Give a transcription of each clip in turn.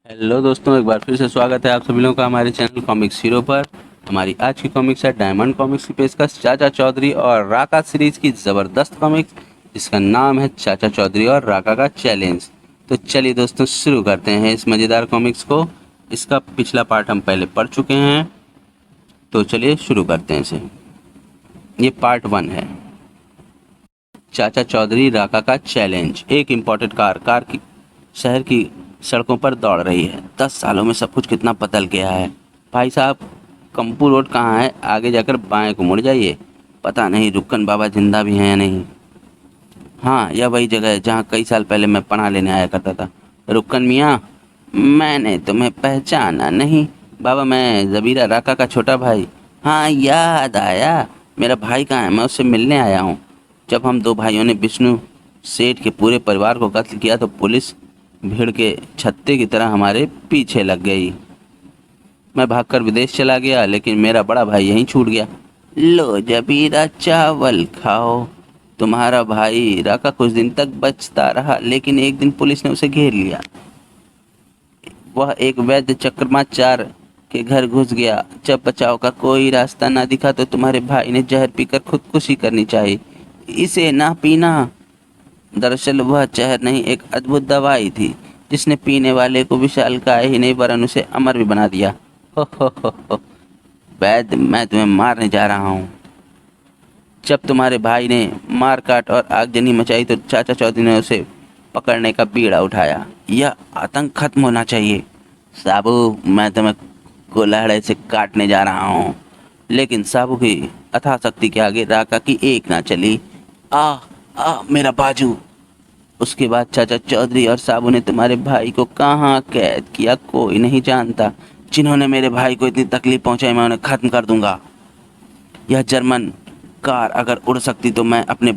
Hello दोस्तों, एक बार फिर से स्वागत है आप सभी लोगों का हमारे चैनल कॉमिक्स हीरो पर। हमारी आज की कॉमिक्स है डायमंड कॉमिक्स की पेशकश चाचा चौधरी और राका सीरीज की ज़बरदस्त कॉमिक्स, जिसका नाम है चाचा चौधरी और राका का चैलेंज। तो चलिए दोस्तों, शुरू करते हैं इस मज़ेदार कॉमिक्स को। इसका पिछला पार्ट हम पहले पढ़ चुके हैं, तो चलिए शुरू करते हैं इसे। ये पार्ट 1 है, चाचा चौधरी राका का चैलेंज। एक इम्पोर्टेड कार की शहर की सड़कों पर दौड़ रही है। 10 सालों में सब कुछ कितना बदल गया है। भाई साहब, कंपू रोड कहाँ है? आगे जाकर बाएं को मुड़ जाइए। पता नहीं रुक्कन बाबा जिंदा भी हैं या नहीं। हाँ, यह वही जगह है जहाँ कई साल पहले मैं पनाह लेने आया करता था। रुक्कन मियाँ, मैंने तुम्हें पहचाना नहीं। बाबा, मैं जबीरा राका का छोटा भाई। हाँ, याद आया। मेरा भाई कहाँ है? मैं उससे मिलने आया हूँ। जब हम दो भाइयों ने विष्णु सेठ के पूरे परिवार को कत्ल किया तो पुलिस भीड़ के छत्ते की तरह हमारे पीछे लग गई। मैं भागकर विदेश चला गया, लेकिन मेरा बड़ा भाई यहीं छूट गया। लो जबीरा, चावल खाओ। तुम्हारा भाई राका कुछ दिन तक बचता रहा, लेकिन एक दिन पुलिस ने उसे घेर लिया। वह एक वैद्य चक्रमाचार के घर घुस गया। जब बचाव का कोई रास्ता ना दिखा तो तुम्हारे भाई ने जहर पीकर खुदकुशी करनी चाहिए। इसे ना पीना। दरअसल वह जहर नहीं, एक अद्भुत दवाई थी जिसने पीने वाले को विशालकाय ही नहीं वरन उसे अमर भी बना दिया। हो। वैद्य, मैं तुम्हें मारने जा रहा हूँ। जब तुम्हारे भाई ने मार काट और आगजनी मचाई तो चाचा चौधरी ने उसे पकड़ने का बीड़ा उठाया। यह आतंक खत्म होना चाहिए। साबू, मैं तुम्हें कुल्हाड़े से काटने जा रहा हूँ। लेकिन साबू की अथाह शक्ति के आगे राका की एक ना चली। आ मेरा बाजू। उसके बाद चाचा चौधरी और साबू ने तुम्हारे भाई को कहाँ कैद किया कोई नहीं जानता। जिन्होंने मेरे भाई को इतनी तकलीफ पहुंचाई, मैं उन्हें खत्म कर दूंगा। यह जर्मन कार अगर उड़ सकती तो मैं अपने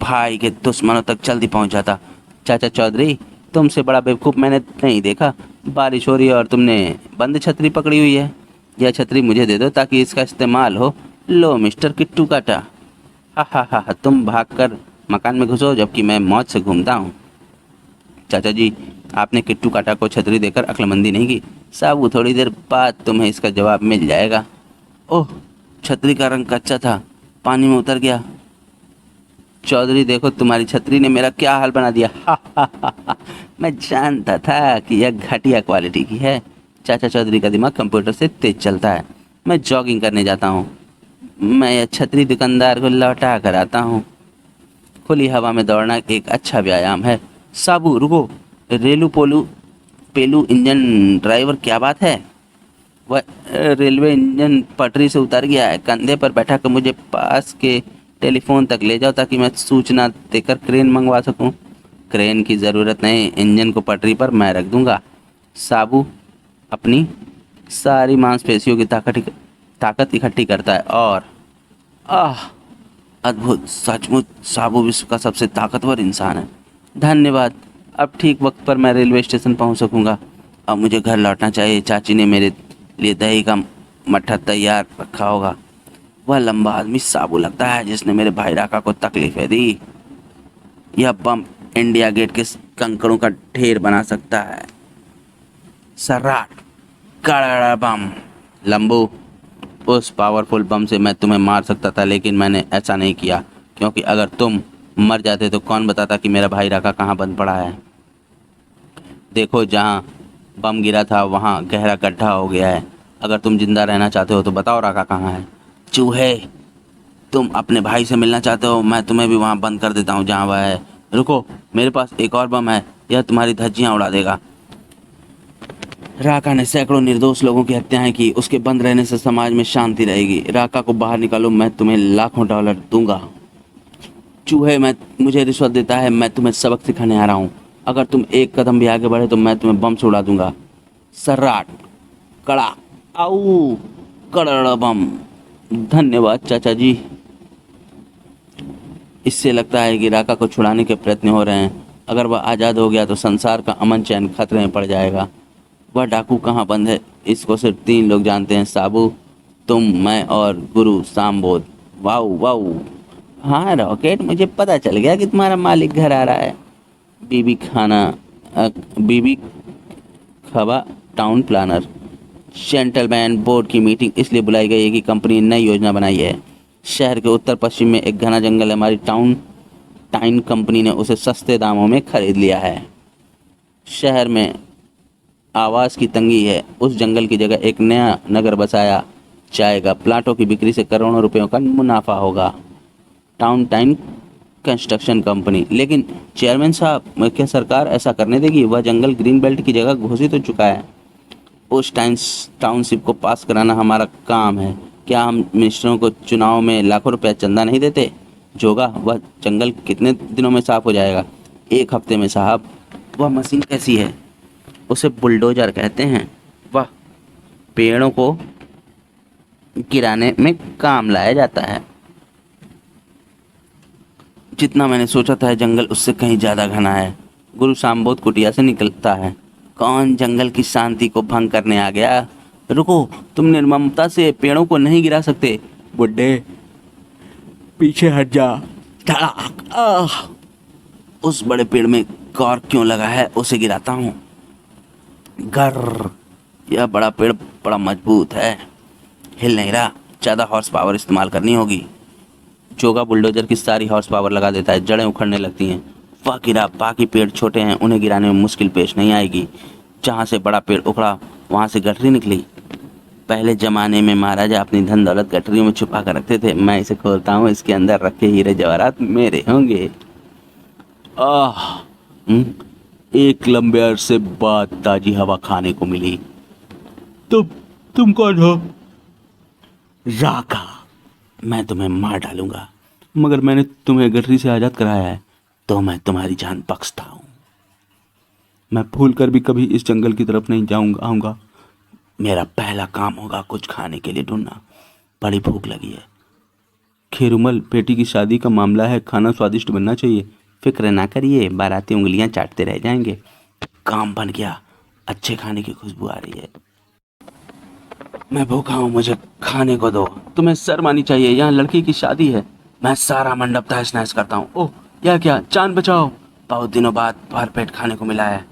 भाई के दुश्मनों तक जल्दी पहुंच जाता। चाचा चौधरी, तुमसे बड़ा बेवकूफ़ मैंने नहीं देखा। बारिश हो रही है और तुमने बंद छतरी पकड़ी हुई है। यह छतरी मुझे दे दो ताकि इसका इस्तेमाल हो। लो मिस्टर किट्टू काटा। हा, तुम भागकर मकान में घुसो जबकि मैं मौज से घूमता हूँ। चाचा जी, आपने किट्टू काटा को छतरी देकर अक्लमंदी नहीं की। साबू, थोड़ी देर बाद तुम्हें इसका जवाब मिल जाएगा। ओह, छतरी का रंग कच्चा था, पानी में उतर गया। चौधरी, देखो तुम्हारी छतरी ने मेरा क्या हाल बना दिया। हा। मैं जानता था कि यह घटिया क्वालिटी की है। चाचा चौधरी का दिमाग कंप्यूटर से तेज चलता है। मैं जॉगिंग करने जाता हूँ। मैं यह छतरी दुकानदार को लौटा कर आता हूँ। खुली हवा में दौड़ना एक अच्छा व्यायाम है। साबू रुको। रेलू पोलू पेलू इंजन ड्राइवर, क्या बात है? वह रेलवे इंजन पटरी से उतर गया है। कंधे पर बैठा कर मुझे पास के टेलीफोन तक ले जाओ ताकि मैं सूचना देकर क्रेन मंगवा सकूं। क्रेन की ज़रूरत नहीं, इंजन को पटरी पर मैं रख दूंगा। साबू अपनी सारी मांसपेशियों की ताकत इकट्ठी करता है और आह, अद्भुत, सचमुच साबू विश्व का सबसे ताकतवर इंसान है। धन्यवाद। अब ठीक वक्त पर मैं रेलवे स्टेशन पहुंच सकूंगा। अब मुझे घर लौटना चाहिए। चाची ने मेरे लिए दही का मट्ठा तैयार रखा होगा। वह लंबा आदमी साबू लगता है जिसने मेरे भाई राका को तकलीफें दी। यह बम इंडिया गेट के कंकड़ों का ढेर बना सकता है। सर्राट, कड़ा बम। लंबू, उस पावरफुल बम से मैं तुम्हें मार सकता था, लेकिन मैंने ऐसा नहीं किया, क्योंकि अगर तुम मर जाते तो कौन बताता कि मेरा भाई राका कहाँ बंद पड़ा है। देखो, जहाँ बम गिरा था वहाँ गहरा गड्ढा हो गया है। अगर तुम जिंदा रहना चाहते हो तो बताओ राका कहाँ है। चूहे, तुम अपने भाई से मिलना चाहते हो, मैं तुम्हें भी वहाँ बंद कर देता हूँ जहाँ वह है। रुको, मेरे पास एक और बम है, यह तुम्हारी धज्जियाँ उड़ा देगा। राका ने सैकड़ों निर्दोष लोगों की हत्याएं की। उसके बंद रहने से समाज में शांति रहेगी। राका को बाहर निकालो, मैं तुम्हें लाखों डॉलर दूंगा। चूहे, मैं मुझे रिश्वत देता है, मैं तुम्हें सबक सिखाने आ रहा हूँ। अगर तुम एक कदम भी आगे बढ़े तो मैं तुम्हें बम से उड़ा दूंगा। सर्राट, कड़ा, आऊ, कड़ा बम। धन्यवाद चाचा जी। इससे लगता है कि राका को छुड़ाने के प्रयत्न हो रहे हैं। अगर वह आज़ाद हो गया तो संसार का अमन चैन खतरे में पड़ जाएगा। वह डाकू कहाँ बंद है, इसको सिर्फ 3 लोग जानते हैं। साबू, तुम, मैं और गुरु सामबोध। वाऊ। हाँ रॉकेट, मुझे पता चल गया कि तुम्हारा मालिक घर आ रहा है। बीबी खाना बीबी फबा टाउन प्लानर। जेंटलमैन, बोर्ड की मीटिंग इसलिए बुलाई गई है कि कंपनी ने नई योजना बनाई है। शहर के उत्तर पश्चिम में एक घना जंगल है। हमारी टाइन कंपनी ने उसे सस्ते दामों में खरीद लिया है। शहर में आवास की तंगी है। उस जंगल की जगह एक नया नगर बसाया जाएगा। प्लाटों की बिक्री से करोड़ों रुपयों का मुनाफा होगा। टाइन कंस्ट्रक्शन कंपनी। लेकिन चेयरमैन साहब, क्या सरकार ऐसा करने देगी? वह जंगल ग्रीन बेल्ट की जगह घोषित हो चुका है। उस टाउनशिप को पास कराना हमारा काम है। क्या हम मिनिस्टरों को चुनाव में लाखों रुपया चंदा नहीं देते? जोगा, वह जंगल कितने दिनों में साफ हो जाएगा? 1 हफ्ते में साहब। वह मशीन कैसी है? उसे बुलडोजर कहते हैं। वह पेड़ों को गिराने में काम लाया जाता है। जितना मैंने सोचा था जंगल उससे कहीं ज़्यादा घना है। गुरु सामबोध कुटिया से निकलता है। कौन जंगल की शांति को भंग करने आ गया? रुको, तुम निर्ममता से पेड़ों को नहीं गिरा सकते। बुड्ढे, पीछे हट जा। धड़ाक! उस बड़े पेड़ में कॉर्क क्यों लगा है? उसे गिराता हूँ। गर! यह बड़ा पेड़ बड़ा मजबूत है, हिल नहीं रहा। ज़्यादा हॉर्स पावर इस्तेमाल करनी होगी। जोगा बुलडोजर की सारी हॉर्स पावर लगा देता है। जड़ें उखड़ने लगती हैं। वह गिरा। बाकी पेड़ छोटे हैं, उन्हें गिराने में मुश्किल पेश नहीं आएगी। जहाँ से बड़ा पेड़ उखड़ा वहाँ से गठरी निकली। पहले जमाने में महाराजा अपनी धन दौलत गठरियों में छुपा कर रखते थे। मैं इसे खोलता हूँ, इसके अंदर रखे हीरे जवाहरात मेरे होंगे। एक लंबे अरसे बाद ताजी हवा खाने को मिली। तुम कौन हो? राका। मैं तुम्हें मार डालूंगा, मगर मैंने तुम्हें गठरी से आजाद कराया है तो मैं तुम्हारी जान बख्शता हूँ। मैं भूल कर भी कभी इस जंगल की तरफ नहीं आऊंगा। मेरा पहला काम होगा कुछ खाने के लिए ढूंढना। बड़ी भूख लगी है। खेरुमल, बेटी की शादी का मामला है, खाना स्वादिष्ट बनना चाहिए। फिक्र ना करिए, बाराती उंगलियां चाटते रह जाएंगे। काम बन गया। अच्छे खाने की खुशबू आ रही है। मैं भूखा हूँ, मुझे खाने को दो। तुम्हें शर्म आनी चाहिए, यहाँ लड़की की शादी है। मैं सारा मंडप तहस नहस करता हूँ। ओह, यह क्या? जान बचाओ। बहुत दिनों बाद भरपेट खाने को मिला है।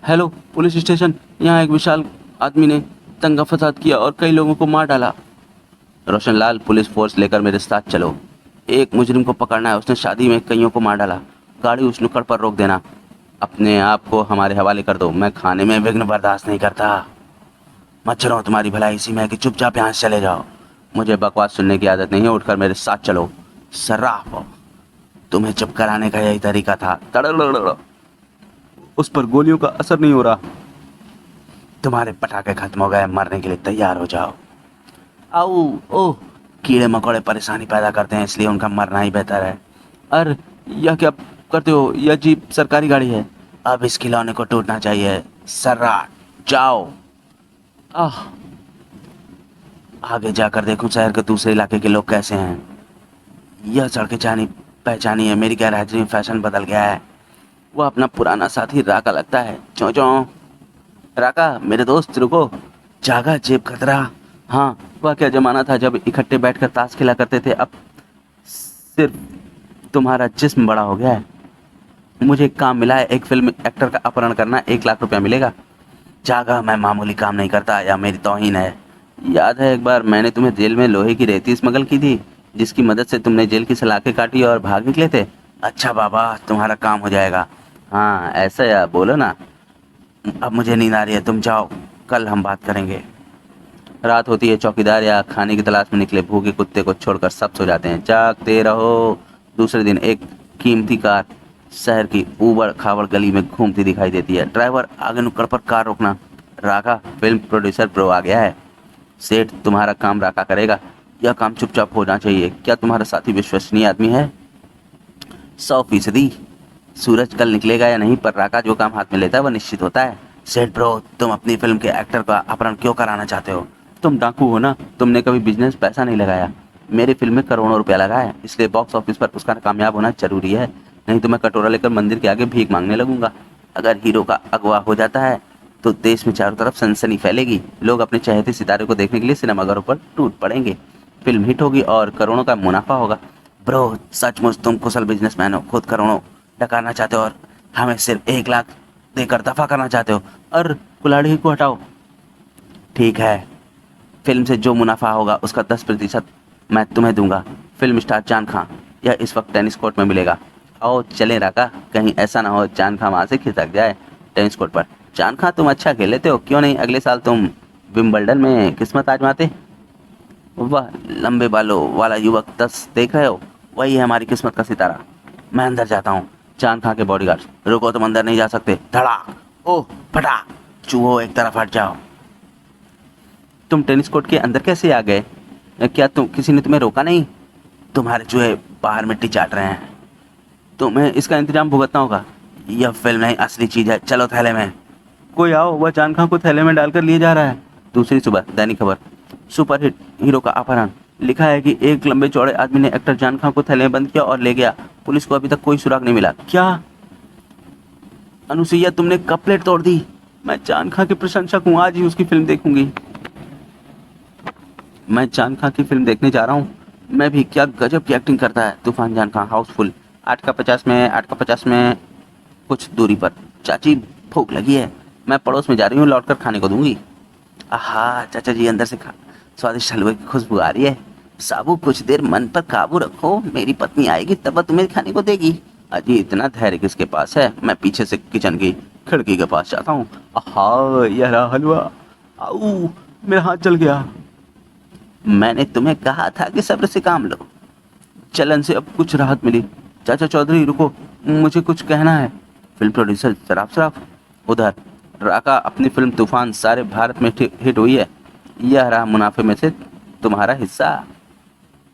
हेलो पुलिस स्टेशन, यहाँ एक विशाल आदमी ने दंगा फसाद किया और कई लोगों को मार डाला। रोशनलाल, पुलिस फोर्स लेकर मेरे साथ चलो। एक मुजरिम को पकड़ना है, उसने शादी में कईयों को मार डाला। गाड़ी उस नुक्कड़ पर रोक देना। अपने आप को हमारे हवाले कर दो। मैं खाने में विघ्न बर्दाश्त नहीं करता। मच्छरों, तुम्हारी भलाई इसी में है कि चुपचाप यहाँ से चले जाओ। मुझे बकवास सुनने की आदत नहीं है, उठकर मेरे साथ चलो। सर्राफ, तुम्हें चुप कराने का यही तरीका था। तड़ड़, उस पर गोलियों का असर नहीं हो रहा। तुम्हारे पटाखे खत्म हो गए, मरने के लिए तैयार हो जाओ। आओ, ओह, कीड़े मकोड़े परेशानी पैदा करते हैं, इसलिए उनका मरना ही बेहतर है। अरे यह क्या करते हो? यह जीप सरकारी गाड़ी है। अब इस खिलौने को टूटना चाहिए। सर्राट, जाओ। आगे जाकर देखूं शहर के दूसरे इलाके के लोग कैसे हैं। यह सड़कें जानी पहचानी है। मेरी गैरहाजिरी में फैशन बदल गया है। वह अपना पुराना साथी राका लगता है। चो चो, राका मेरे दोस्त, रुको। जागा जेब खतरा। हाँ, वह क्या जमाना था जब इकट्ठे बैठकर ताश खेला करते थे। अब सिर्फ तुम्हारा जिस्म बड़ा हो गया है। मुझे एक काम मिला है, एक फिल्म एक्टर का अपहरण करना, 1 लाख रुपया मिलेगा। जागा, मैं मामूली काम नहीं करता, या मेरी तौहीन है। याद है एक बार मैंने तुम्हें जेल में लोहे की रेती स्मगल की थी, जिसकी मदद से तुमने जेल की सलाखें काटी और भाग निकले थे। अच्छा बाबा, तुम्हारा काम हो जाएगा। हाँ ऐसा, या बोलो ना। अब मुझे नींद आ रही है, तुम जाओ, कल हम बात करेंगे। रात होती है। चौकीदार या खाने की तलाश में निकले भूखे कुत्ते को छोड़कर सब सो जाते हैं। जागते रहो। दूसरे दिन एक कीमती कार शहर की ऊबड़ खाबड़ गली में घूमती दिखाई देती है। ड्राइवर, आगे नुक्कड़ पर कार रोकना। राका, फिल्म प्रोड्यूसर ब्रो आ गया है। सेठ, तुम्हारा काम राका करेगा। यह काम चुपचाप होना चाहिए। क्या तुम्हारा साथी विश्वसनीय आदमी है? 100%। सूरज कल निकलेगा या नहीं, पर राका जो काम हाथ में लेता है वह निश्चित होता है। सेठ ब्रो, तुम अपनी फिल्म के एक्टर का अपहरण क्यों कराना चाहते हो? तुम डाकू हो ना, तुमने कभी बिजनेस पैसा नहीं लगाया। मेरी फिल्म में करोड़ों रुपया लगा है, इसलिए बॉक्स ऑफिस पर उसका कामयाब होना जरूरी है। नहीं तो मैं कटोरा लेकर मंदिर के आगे भीख मांगने लगूंगा। अगर हीरो का अगवा हो जाता है तो देश में चारों तरफ सनसनी फैलेगी। लोग अपने चहेते सितारे को देखने के लिए सिनेमाघरों पर टूट पड़ेंगे। फिल्म हिट होगी और करोड़ों का मुनाफा होगा। ब्रो, सचमुच तुम कुशल बिजनेसमैन हो। खुद करोड़ों डकारना चाहते हो और हमें सिर्फ 1 लाख देकर दफा करना चाहते हो। और कुल्हाड़ी को हटाओ। ठीक है, फिल्म से जो मुनाफा होगा उसका 10% मैं तुम्हें दूंगा। फिल्म स्टार जान खां यह इस वक्त टेनिस कोर्ट में मिलेगा। आओ चले राका, कहीं ऐसा ना हो जान खां वहाँ से खिसक जाए टेनिस कोर्ट पर। जान खां तुम अच्छा खेल लेते हो, क्यों नहीं अगले साल तुम विंबलडन में किस्मत आजमाते। वह लंबे बालों वाला युवक 10 देख रहे हो, वही है हमारी किस्मत का सितारा। मैं अंदर जाता हूँ। जान खां के बॉडीगार्ड, रुको तुम अंदर नहीं जा सकते। धड़ाक, ओह फटाक, चूहो एक तरफ हट जाओ। तुम टेनिस कोर्ट के अंदर कैसे आ गए? क्या तुम किसी ने तुम्हें रोका नहीं? तुम्हारे चूहे बाहर मिट्टी चाट रहे हैं, तुम्हें इसका इंतजाम भुगतना होगा। यह फिल्म नहीं असली चीज है, चलो थैले में। कोई आओ, वह जान खां को थैले में डालकर लिए जा रहा है। दूसरी सुबह दैनिक खबर, सुपरहिट हीरो का अपहरण। लिखा है कि एक लंबे चौड़े आदमी ने एक्टर जान खां को थैले में बंद किया और ले गया। पुलिस को अभी तक कोई सुराग नहीं मिला। क्या अनुसुईया, तुमने कप प्लेट तोड़ दी। मैं जान खां की प्रशंसक हूँ, आज ही उसकी फिल्म देखूंगी। मैं जान खां की फिल्म देखने जा रहा हूँ। मैं भी, क्या गजब की एक्टिंग करता है तूफान जान खां। हाउसफुल 8 का 50 में कुछ दूरी पर। चाची भूख लगी है, मैं पड़ोस में जा रही हूँ, लौटकर खाने को दूंगी। आहा, चाचा जी अंदर से खा स्वादिष्ट हलवे की खुशबू आ रही है। साबू कुछ देर मन पर काबू रखो, मेरी पत्नी आएगी तब वह तुम्हें खाने को देगी। अजी इतना धैर्य किसके पास है। मैं पीछे से किचन की खिड़की के पास जाता हूँ। आहा, यह रहा हलवा। आऊ, मेरा हाथ जल गया। मैंने तुम्हें कहा था कि सब्र से काम लो। चलन से अब कुछ राहत मिली। चाचा चौधरी रुको, मुझे कुछ कहना है। फिल्म प्रोड्यूसर शराब शराब। उधर राका, अपनी फिल्म तूफान सारे भारत में हिट हुई है, यह रहा मुनाफे में से तुम्हारा हिस्सा।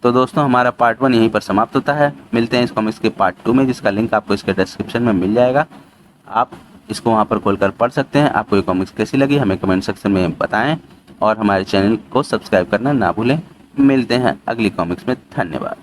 तो दोस्तों, हमारा पार्ट 1 यहीं पर समाप्त होता है। मिलते हैं इस कॉमिक्स के पार्ट 2 में, जिसका लिंक आपको इसके डिस्क्रिप्शन में मिल जाएगा। आप इसको वहाँ पर खोलकर पढ़ सकते हैं। आपको ये कॉमिक्स कैसी लगी हमें कमेंट सेक्शन में बताएं और हमारे चैनल को सब्सक्राइब करना ना भूलें। मिलते हैं अगली कॉमिक्स में। धन्यवाद।